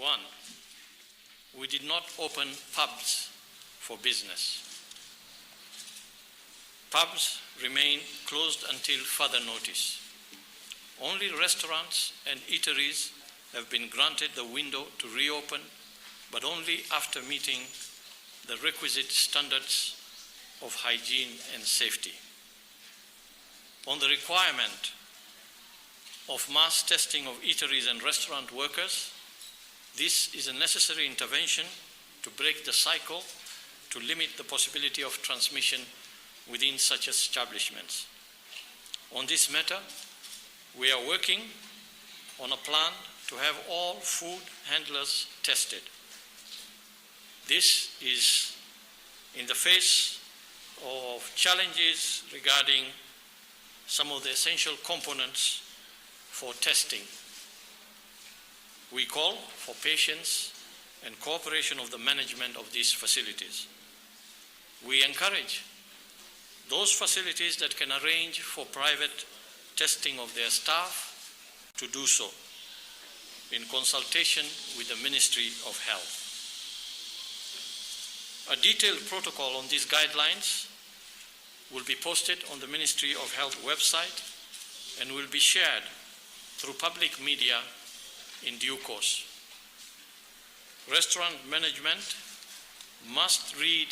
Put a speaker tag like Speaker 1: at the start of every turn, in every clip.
Speaker 1: One, we did not open pubs for business. Pubs remain closed until further notice. Only restaurants and eateries have been granted the window to reopen, but only after meeting the requisite standards of hygiene and safety. On the requirement of mass testing of eateries and restaurant workers, this is a necessary intervention to break the cycle to limit the possibility of transmission within such establishments. On this matter, we are working on a plan to have all food handlers tested. This is in the face of challenges regarding some of the essential components for testing. We call for patience and cooperation of the management of these facilities. We encourage those facilities that can arrange for private testing of their staff to do so in consultation with the Ministry of Health. A detailed protocol on these guidelines will be posted on the Ministry of Health website and will be shared through public media in due course. Restaurant management must read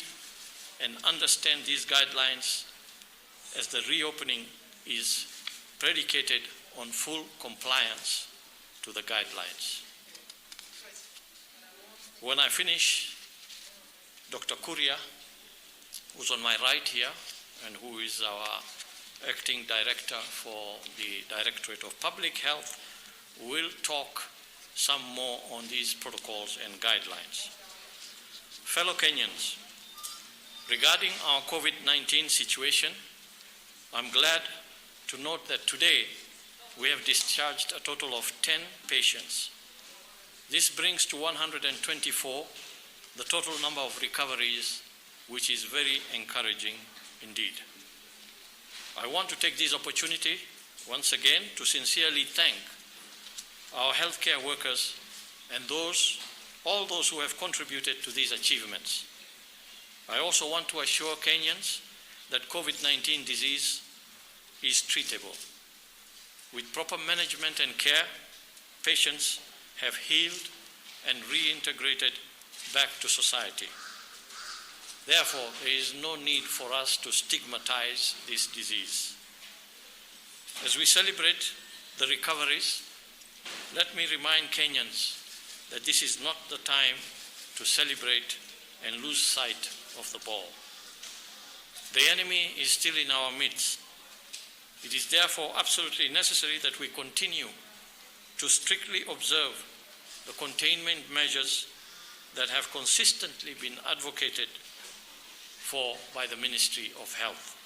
Speaker 1: and understand these guidelines, as the reopening is predicated on full compliance to the guidelines. When I finish, Dr. Kuria, who's on my right here and who is our acting director for the Directorate of Public Health, will talk some more on these protocols and guidelines. Fellow Kenyans, regarding our COVID-19 situation, I'm glad to note that today we have discharged a total of 10 patients. This brings to 124 the total number of recoveries, which is very encouraging indeed. I want to take this opportunity once again to sincerely thank our healthcare workers and all those who have contributed to these achievements. I also want to assure Kenyans that COVID-19 disease is treatable. With proper management and care, patients have healed and reintegrated back to society. Therefore, there is no need for us to stigmatize this disease. As we celebrate the recoveries, let me remind Kenyans that this is not the time to celebrate and lose sight of the ball. The enemy is still in our midst. It is therefore absolutely necessary that we continue to strictly observe the containment measures that have consistently been advocated for by the Ministry of Health.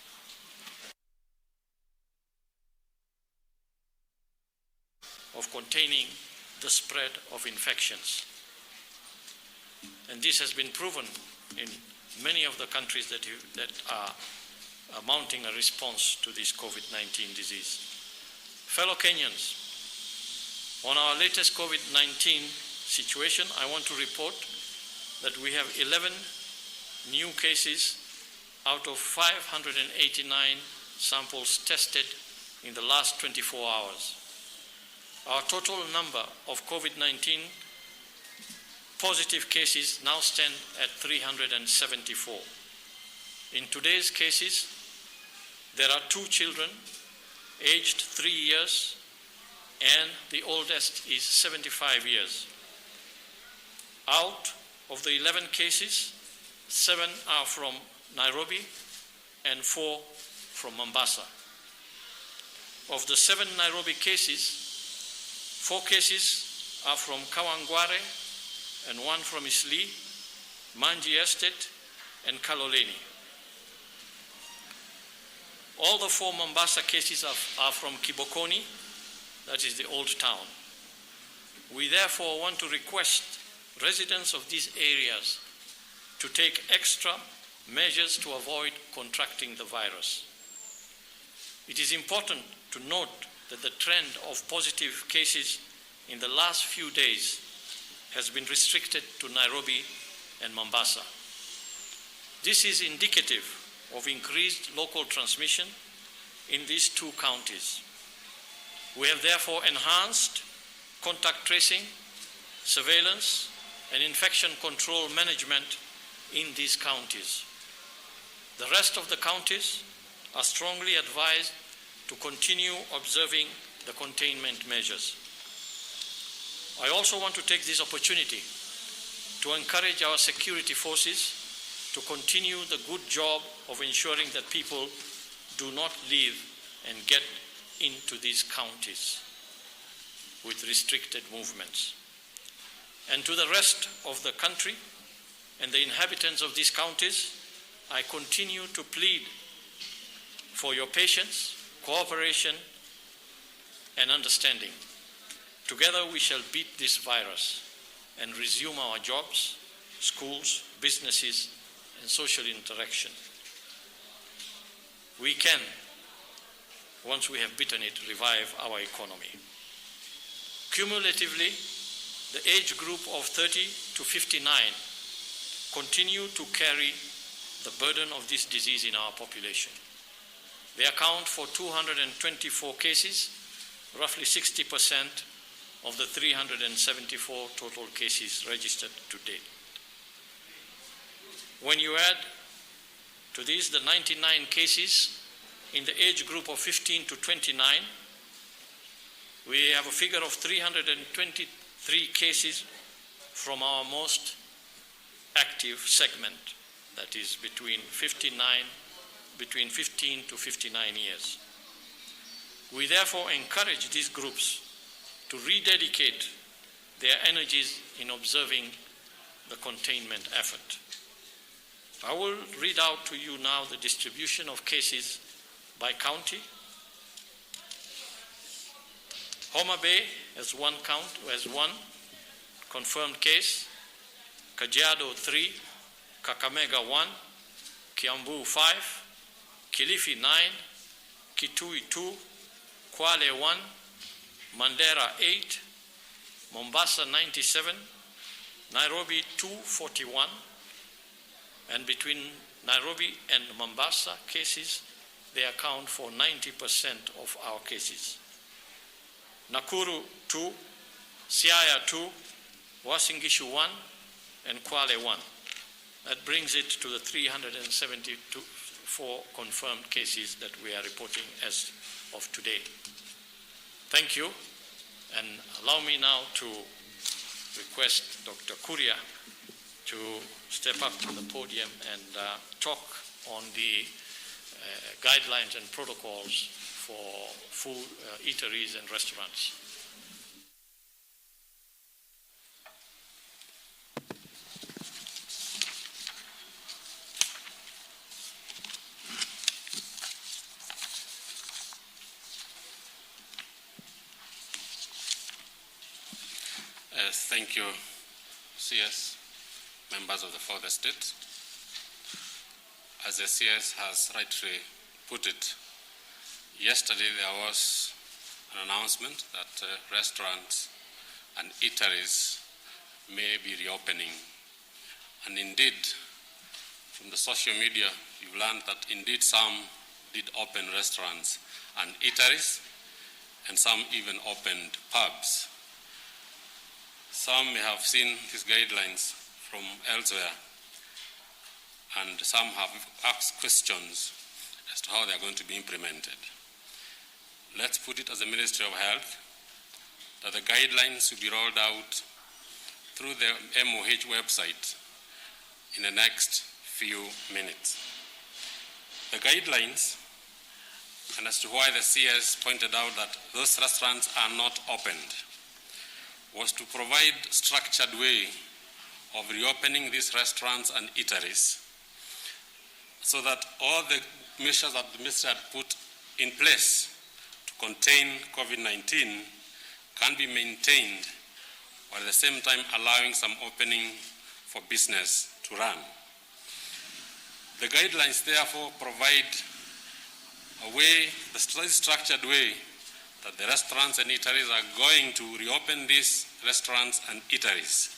Speaker 1: Of containing the spread of infections. And this has been proven in many of the countries that are mounting a response to this COVID-19 disease. Fellow Kenyans, on our latest COVID-19 situation, I want to report that we have 11 new cases out of 589 samples tested in the last 24 hours. Our total number of COVID-19 positive cases now stand at 374. In today's cases, there are 2 children aged 3 years and the oldest is 75 years. Out of the 11 cases, 7 are from Nairobi and 4 from Mombasa. Of the 7 Nairobi cases, 4 cases are from Kawangware and 1 from Eastleigh, Manji Estate and Kaloleni. All the 4 Mombasa cases are from Kibokoni, that is the old town. We therefore want to request residents of these areas to take extra measures to avoid contracting the virus. It is important to note that the trend of positive cases in the last few days has been restricted to Nairobi and Mombasa. This is indicative of increased local transmission in these two counties. We have therefore enhanced contact tracing, surveillance, and infection control management in these counties. The rest of the counties are strongly advised to continue observing the containment measures. I also want to take this opportunity to encourage our security forces to continue the good job of ensuring that people do not leave and get into these counties with restricted movements. And to the rest of the country and the inhabitants of these counties, I continue to plead for your patience, cooperation, and understanding. Together we shall beat this virus and resume our jobs, schools, businesses, and social interaction. We can, once we have beaten it, revive our economy. Cumulatively, the age group of 30 to 59 continue to carry the burden of this disease in our population. They account for 224 cases, roughly 60% of the 374 total cases registered to date. When you add to this the 99 cases in the age group of 15 to 29, we have a figure of 323 cases from our most active segment, that is between 15 to 59 years. We therefore encourage these groups to rededicate their energies in observing the containment effort. I will read out to you now the distribution of cases by county. Homa Bay has one confirmed case, Kajiado 3, Kakamega 1, Kiambu 5, Kilifi 9, Kitui 2, Kwale 1, Mandera 8, Mombasa 97, Nairobi 241, and between Nairobi and Mombasa cases, they account for 90% of our cases. Nakuru 2, Siaya 2, Uasin Gishu 1, and Kwale 1. That brings it to the 374 confirmed cases that we are reporting as of today. Thank you, and allow me now to request Dr. Kuria to step up to the podium and talk on the guidelines and protocols for food, eateries and restaurants.
Speaker 2: Thank you, CS, members of the fourth estate. As the CS has rightly put it, yesterday there was an announcement that restaurants and eateries may be reopening. And indeed, from the social media, you've learned that indeed some did open restaurants and eateries, and some even opened pubs. Some may have seen these guidelines from elsewhere, and some have asked questions as to how they are going to be implemented. Let's put it as the Ministry of Health that the guidelines will be rolled out through the MOH website in the next few minutes. The guidelines, and as to why the CS pointed out that those restaurants are not opened, was to provide structured way of reopening these restaurants and eateries so that all the measures that the minister had put in place to contain COVID-19 can be maintained, while at the same time allowing some opening for business to run. The guidelines therefore provide a way, a structured way, that the restaurants and eateries are going to reopen these restaurants and eateries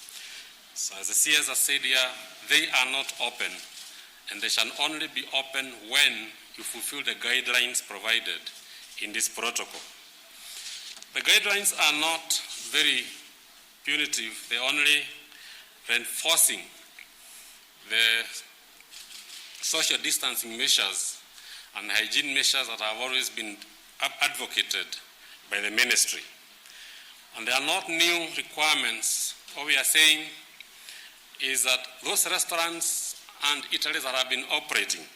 Speaker 2: So as the CS has said here, they are not open, and they shall only be open when you fulfill the guidelines provided in this protocol. The guidelines are not very punitive. They're only reinforcing the social distancing measures and hygiene measures that have always been advocated by the ministry. And there are not new requirements. What we are saying is that those restaurants and eateries that have been operating,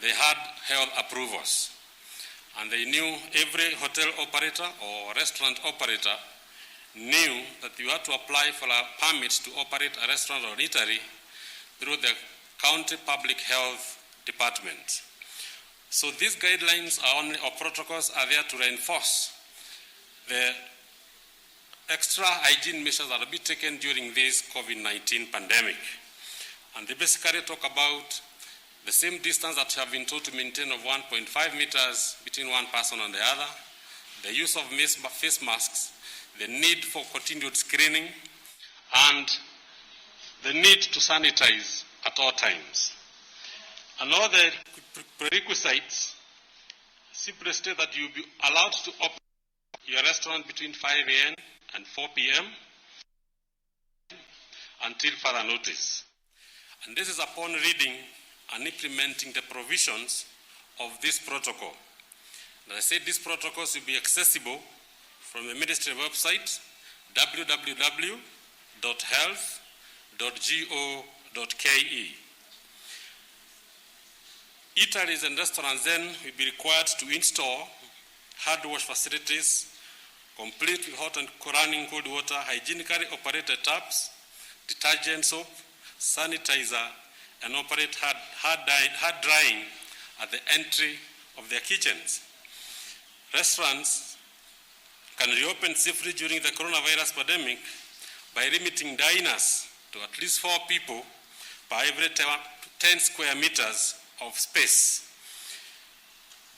Speaker 2: they had health approvals. And they knew, every hotel operator or restaurant operator knew that you had to apply for a permit to operate a restaurant or eatery through the county public health department. So these guidelines are only, or protocols are there to reinforce the extra hygiene measures that will be taken during this COVID-19 pandemic. And they basically talk about the same distance that you have been told to maintain of 1.5 meters between one person and the other, the use of face masks, the need for continued screening, and the need to sanitize at all times. And all the prerequisites simply state that you will be allowed to open your restaurant between 5 a.m. and 4 p.m. until further notice. And this is upon reading and implementing the provisions of this protocol. As I said, these protocols will be accessible from the ministry website, www.health.go.ke. Eateries and restaurants then will be required to install hand wash facilities, complete with hot and running cold water, hygienically operated taps, detergent soap, sanitizer, and operate hard drying at the entry of their kitchens. Restaurants can reopen safely during the coronavirus pandemic by limiting diners to at least 4 people per every 10 square meters of space.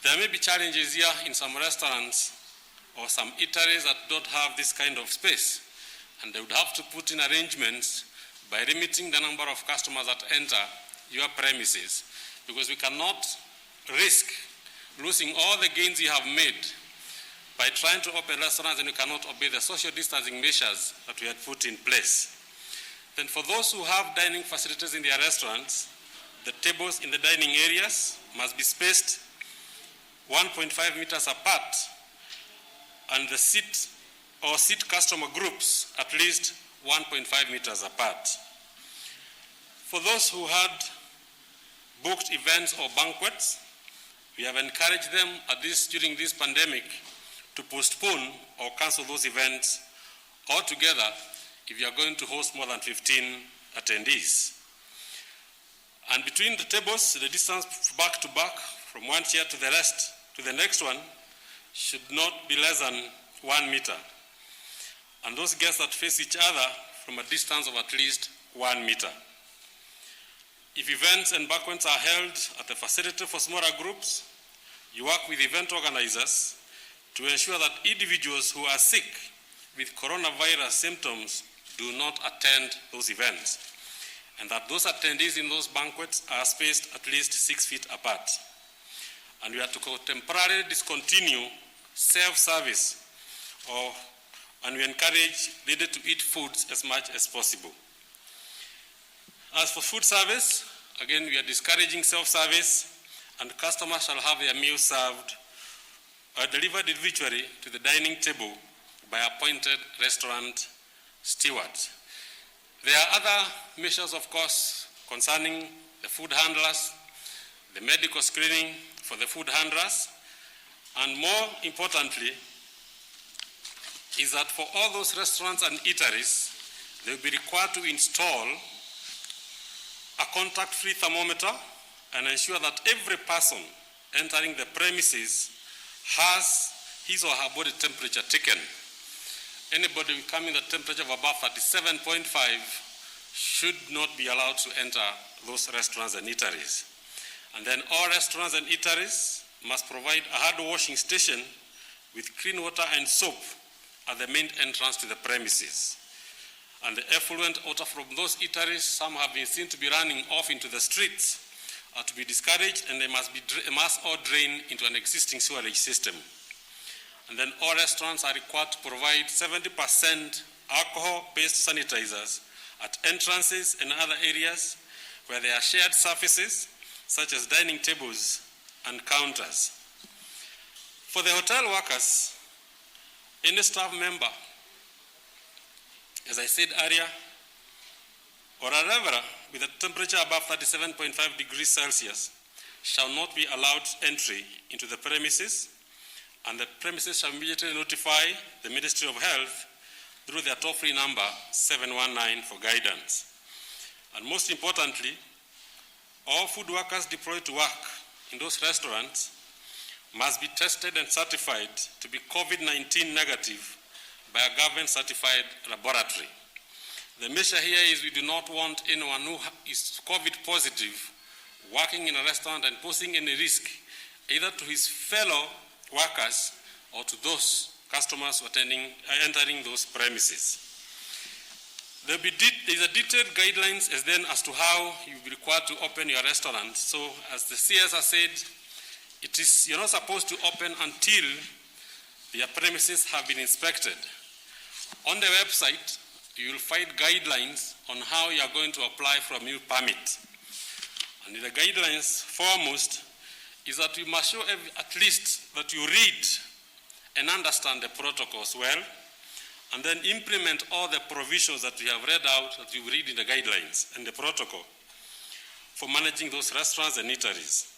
Speaker 2: There may be challenges here in some restaurants or some eateries that don't have this kind of space, and they would have to put in arrangements by limiting the number of customers that enter your premises, because we cannot risk losing all the gains you have made by trying to open restaurants and you cannot obey the social distancing measures that we had put in place. Then for those who have dining facilities in their restaurants, the tables in the dining areas must be spaced 1.5 meters apart, and the seat customer groups at least 1.5 meters apart. For those who had booked events or banquets, we have encouraged them, at least during this pandemic, to postpone or cancel those events altogether if you are going to host more than 15 attendees. And between the tables, the distance back to back from one chair to the next one should not be less than 1 meter. And those guests that face each other from a distance of at least 1 meter. If events and banquets are held at a facility for smaller groups, you work with event organizers to ensure that individuals who are sick with coronavirus symptoms do not attend those events, and that those attendees in those banquets are spaced at least 6 feet apart. And we are to temporarily discontinue self-service, and we encourage ready-to-eat foods as much as possible. As for food service, again, we are discouraging self-service, and customers shall have their meals served or delivered individually to the dining table by appointed restaurant stewards. There are other measures, of course, concerning the food handlers, the medical screening for the food handlers, and more importantly, is that for all those restaurants and eateries, they will be required to install a contact-free thermometer and ensure that every person entering the premises has his or her body temperature taken. Anybody coming at a temperature of above 37.5 should not be allowed to enter those restaurants and eateries. And then all restaurants and eateries must provide a hand washing station with clean water and soap at the main entrance to the premises. And the effluent out from those eateries, some have been seen to be running off into the streets, are to be discouraged, and they must all drain into an existing sewerage system. And then all restaurants are required to provide 70% alcohol-based sanitizers at entrances and other areas where there are shared surfaces, such as dining tables and counters. For the hotel workers, any staff member, as I said earlier, or a reveller with a temperature above 37.5 degrees Celsius shall not be allowed entry into the premises, and the premises shall immediately notify the Ministry of Health through their toll-free number 719 for guidance. And most importantly, all food workers deployed to work in those restaurants must be tested and certified to be COVID-19 negative by a government-certified laboratory. The measure here is we do not want anyone who is COVID positive working in a restaurant and posing any risk either to his fellow workers or to those customers who are entering those premises. There is a detailed guidelines as to how you will be required to open your restaurant. So as the CS has said, you're not supposed to open until your premises have been inspected. On the website, you will find guidelines on how you are going to apply for a new permit. And in the guidelines, foremost, is that you must show at least that you read and understand the protocols well, and then implement all the provisions that we have read out, that you read in the guidelines and the protocol for managing those restaurants and eateries.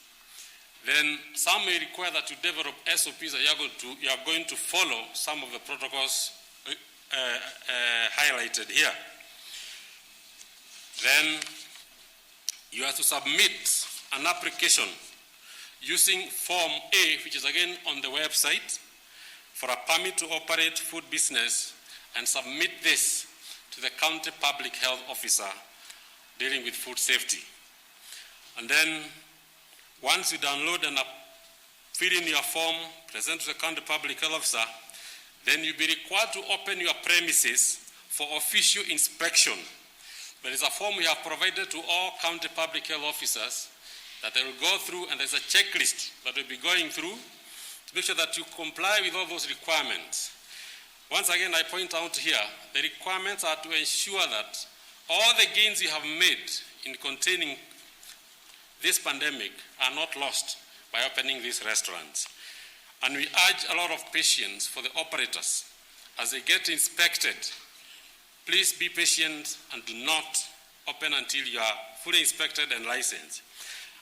Speaker 2: Then some may require that you develop SOPs that you are going to follow some of the protocols highlighted here. Then you have to submit an application using Form A, which is again on the website, for a permit to operate food business, and submit this to the county public health officer dealing with food safety. And then once you download and fill in your form, present to the county public health officer, then you'll be required to open your premises for official inspection. There is a form we have provided to all county public health officers that they will go through, and there's a checklist that will be going through to make sure that you comply with all those requirements. Once again, I point out here, the requirements are to ensure that all the gains you have made in containing this pandemic are not lost by opening these restaurants. And we urge a lot of patience for the operators as they get inspected. Please be patient and do not open until you are fully inspected and licensed.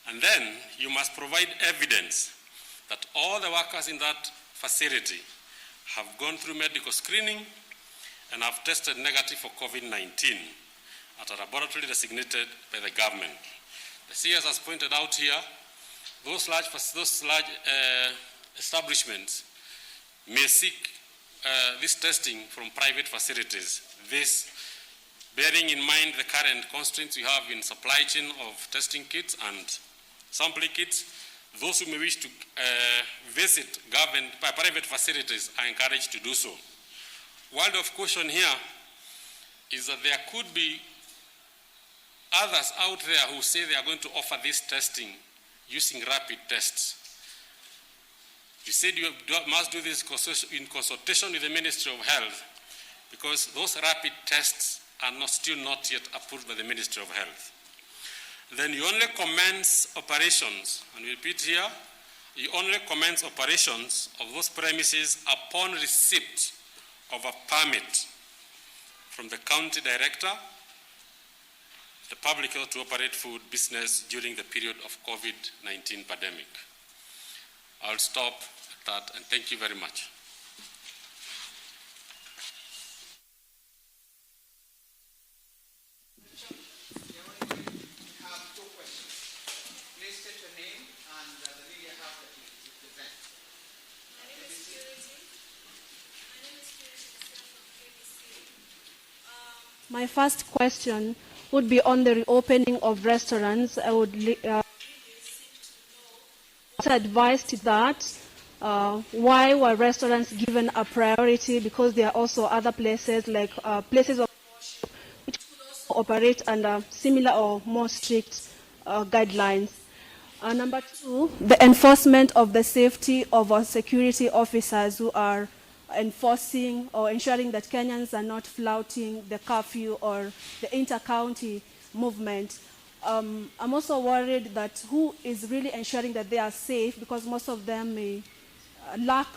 Speaker 2: And then you must provide evidence that all the workers in that facility have gone through medical screening and have tested negative for COVID-19 at a laboratory designated by the government. The CS has pointed out here, those large establishments may seek this testing from private facilities. This bearing in mind the current constraints we have in supply chain of testing kits and sampling kits. Those who may wish to visit private facilities are encouraged to do so. Word of caution here is that there could be others out there who say they are going to offer this testing using rapid tests. We said you must do this in consultation with the Ministry of Health, because those rapid tests are still not yet approved by the Ministry of Health. Then you only commence operations, and we repeat here, you only commence operations of those premises upon receipt of a permit from the county director, the public health to operate food business during the period of COVID-19 pandemic. I'll stop at that, and thank you very much.
Speaker 3: My first question would be on the reopening of restaurants. I would advise to that. Why were restaurants given a priority? Because there are also other places like places of worship operate under similar or more strict guidelines. Number two, the enforcement of the safety of our security officers who are enforcing or ensuring that Kenyans are not flouting the curfew or the inter-county movement. I'm also worried that who is really ensuring that they are safe, because most of them may lack,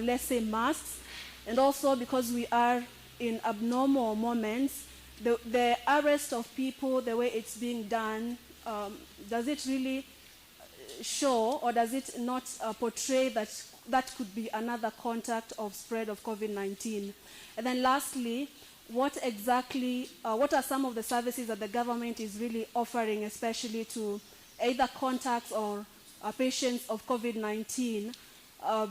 Speaker 3: let's say, masks, and also because we are in abnormal moments, the arrest of people, the way it's being done, does it really show, or does it not portray that that could be another contact of spread of COVID-19? And then lastly, what are some of the services that the government is really offering, especially to either contacts or patients of COVID-19?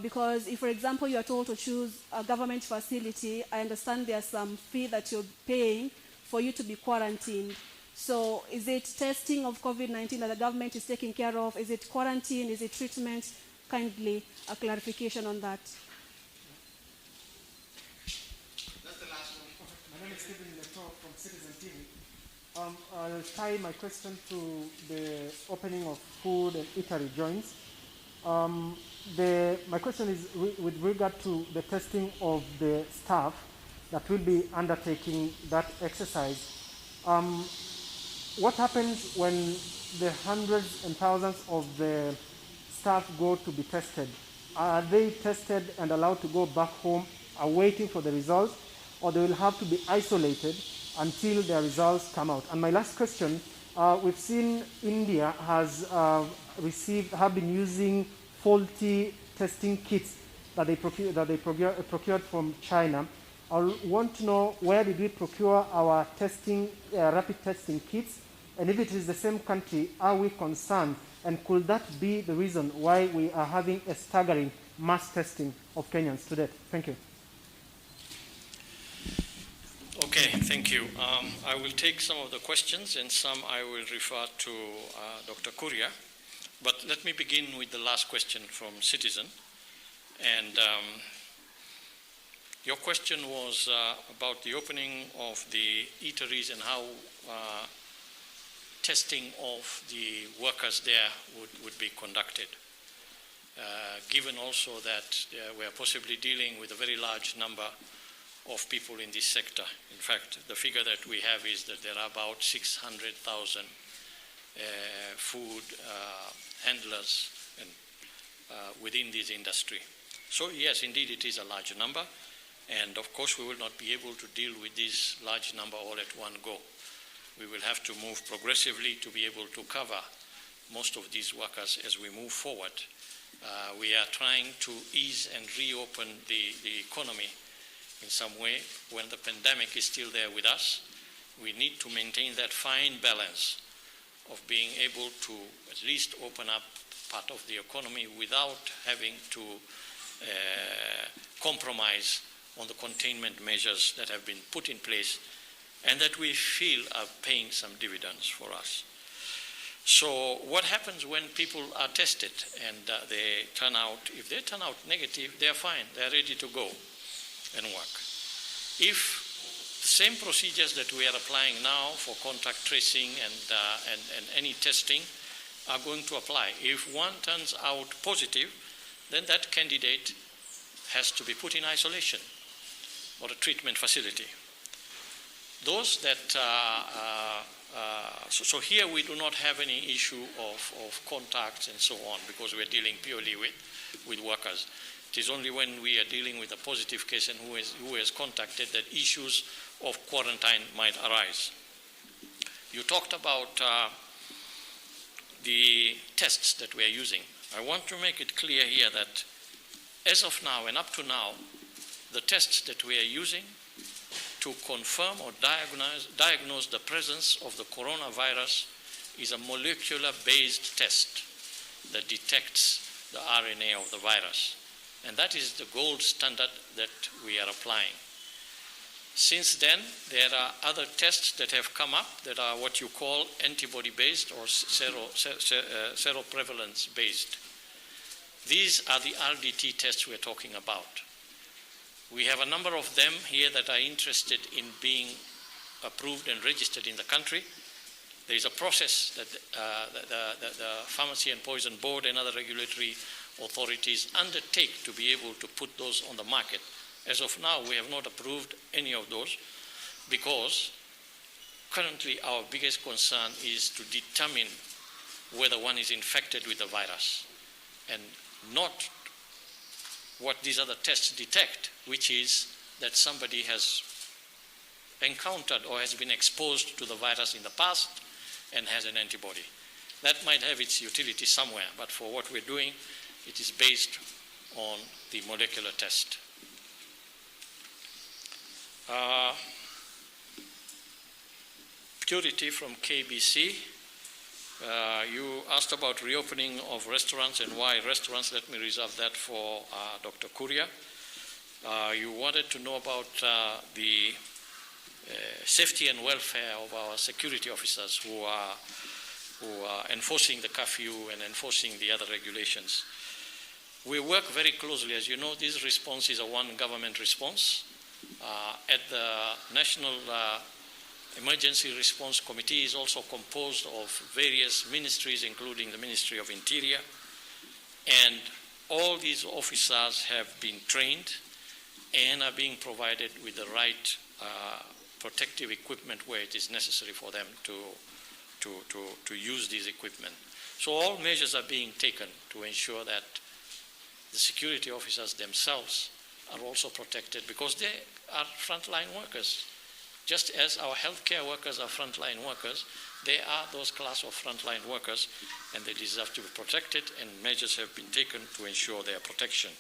Speaker 3: Because if, for example, you are told to choose a government facility, I understand there's some fee that you're paying for you to be quarantined. So is it testing of COVID-19 that the government is taking care of? Is it quarantine? Is it treatment? Kindly a clarification on that.
Speaker 4: That's the last one. My name is Stephen Leto from Citizen TV. I'll tie my question to the opening of food and eatery joints. My question is with regard to the testing of the staff that will be undertaking that exercise. What happens when the hundreds and thousands of the staff go to be tested? Are they tested and allowed to go back home, awaiting for the results, or they will have to be isolated until their results come out? And my last question, we've seen India have been using faulty testing kits that they procured from China. I want to know, where did we procure our rapid testing kits? And if it is the same country, are we concerned? And could that be the reason why we are having a staggering mass testing of Kenyans today? Thank you.
Speaker 1: Okay, thank you. I will take some of the questions, and some I will refer to Dr. Kuria. But let me begin with the last question from Citizen. And your question was about the opening of the eateries and how testing of the workers there would be conducted. Given also that we are possibly dealing with a very large number of people in this sector. In fact, the figure that we have is that there are about 600,000 food handlers within this industry. So yes, indeed it is a large number, and of course we will not be able to deal with this large number all at one go. We will have to move progressively to be able to cover most of these workers as we move forward. We are trying to ease and reopen the economy in some way. When the pandemic is still there with us, we need to maintain that fine balance of being able to at least open up part of the economy without having to compromise on the containment measures that have been put in place and that we feel are paying some dividends for us. So what happens when people are tested and they turn out, if they turn out negative, they're fine, they're ready to go and work. If the same procedures that we are applying now for contact tracing and any testing are going to apply, if one turns out positive, then that candidate has to be put in isolation or a treatment facility. Those that, so here we do not have any issue of contacts and so on, because we are dealing purely with workers. It is only when we are dealing with a positive case and who has contacted that issues of quarantine might arise. You talked about the tests that we are using. I want to make it clear here that as of now and up to now, the tests that we are using to confirm or diagnose the presence of the coronavirus is a molecular-based test that detects the RNA of the virus. And that is the gold standard that we are applying. Since then, there are other tests that have come up that are what you call antibody-based or seroprevalence-based. These are the RDT tests we're talking about. We have a number of them here that are interested in being approved and registered in the country. There is a process that the Pharmacy and Poison Board and other regulatory authorities undertake to be able to put those on the market. As of now, we have not approved any of those because currently our biggest concern is to determine whether one is infected with the virus and not what these other tests detect, which is that somebody has encountered or has been exposed to the virus in the past and has an antibody. That might have its utility somewhere, but for what we're doing, it is based on the molecular test. Purity from KBC. You asked about reopening of restaurants and why restaurants. Let me reserve that for Dr. Kuria. You wanted to know about the safety and welfare of our security officers who are enforcing the curfew and enforcing the other regulations. We work very closely. As you know, this response is a one government response. At the National Emergency Response Committee is also composed of various ministries, including the Ministry of Interior, and all these officers have been trained and are being provided with the right protective equipment where it is necessary for them to use this equipment. So all measures are being taken to ensure that the security officers themselves are also protected because they are frontline workers. Just as our healthcare workers are frontline workers, they are those class of frontline workers and they deserve to be protected, and measures have been taken to ensure their protection.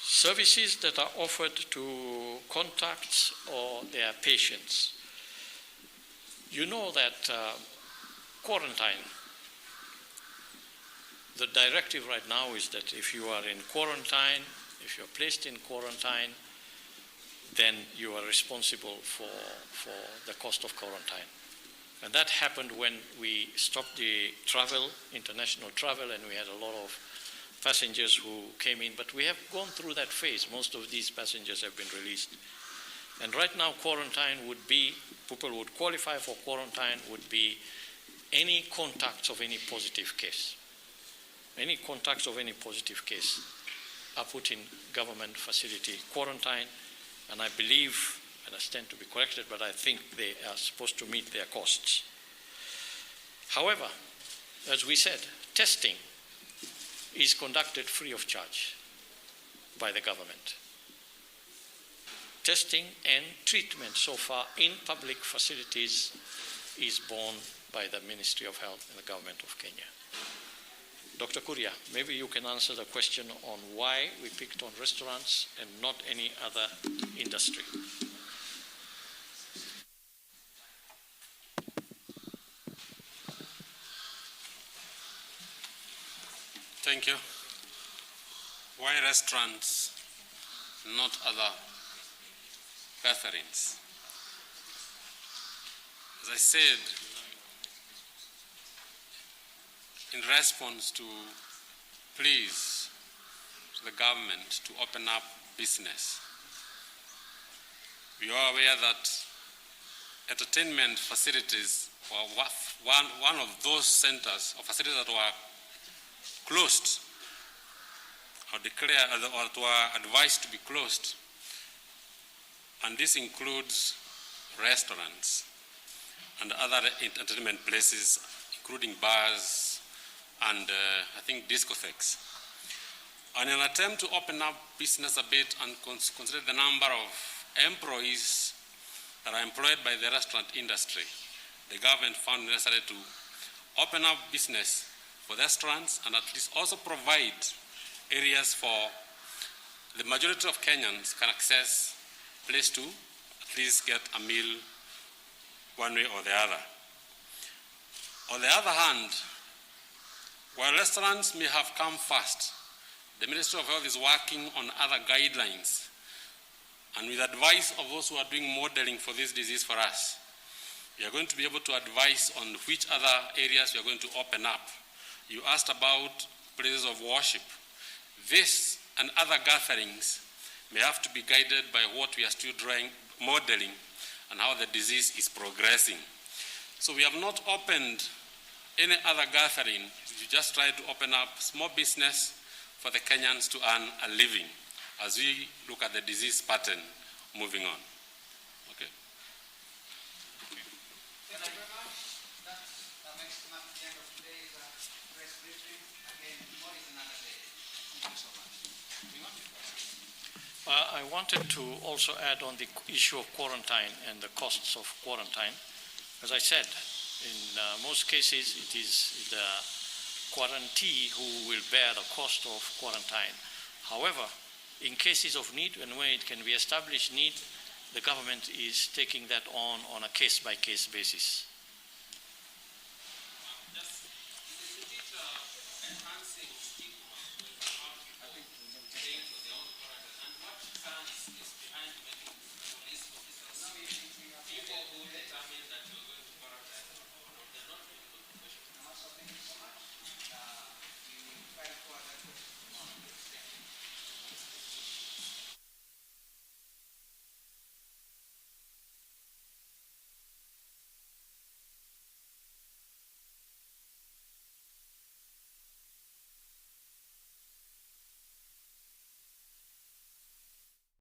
Speaker 1: Services that are offered to contacts or their patients. You know that quarantine, the directive right now is that if you are in quarantine, if you're placed in quarantine, then you are responsible for the cost of quarantine. And that happened when we stopped the travel, international travel, and we had a lot of passengers who came in. But we have gone through that phase. Most of these passengers have been released. And right now, quarantine would be, people would qualify for quarantine would be any contacts of any positive case. Any contacts of any positive case are put in government facility quarantine, and I believe, and I stand to be corrected, but I think they are supposed to meet their costs. However, as we said, testing is conducted free of charge by the government. Testing and treatment so far in public facilities is borne by the Ministry of Health and the Government of Kenya. Dr. Kuria, maybe you can answer the question on why we picked on restaurants and not any other industry.
Speaker 2: Thank you. Why restaurants, not other gatherings? As I said, in response to pleas to the government to open up business, we are aware that entertainment facilities were one of those centers or facilities that were closed or declared or were advised to be closed. And this includes restaurants and other entertainment places, including bars and I think discotheques. And in an attempt to open up business a bit and consider the number of employees that are employed by the restaurant industry, the government found necessary to open up business for restaurants and at least also provide areas for the majority of Kenyans can access a place to at least get a meal one way or the other. On the other hand, while restaurants may have come first, the Ministry of Health is working on other guidelines and with advice of those who are doing modeling for this disease for us. We are going to be able to advise on which other areas we are going to open up. You asked about places of worship. This and other gatherings may have to be guided by what we are still modeling and how the disease is progressing. So we have not opened any other gathering. We just try to open up small business for the Kenyans to earn a living as we look at the disease pattern moving on. Okay.
Speaker 5: Thank you very much. That makes it up to the end of today's press briefing. Again, tomorrow is another day. Thank you so much.
Speaker 1: I wanted to also add on the issue of quarantine and the costs of quarantine. As I said, in most cases, it is the quarantee who will bear the cost of quarantine. However, in cases of need and when it can be established need, the government is taking that on a case-by-case basis.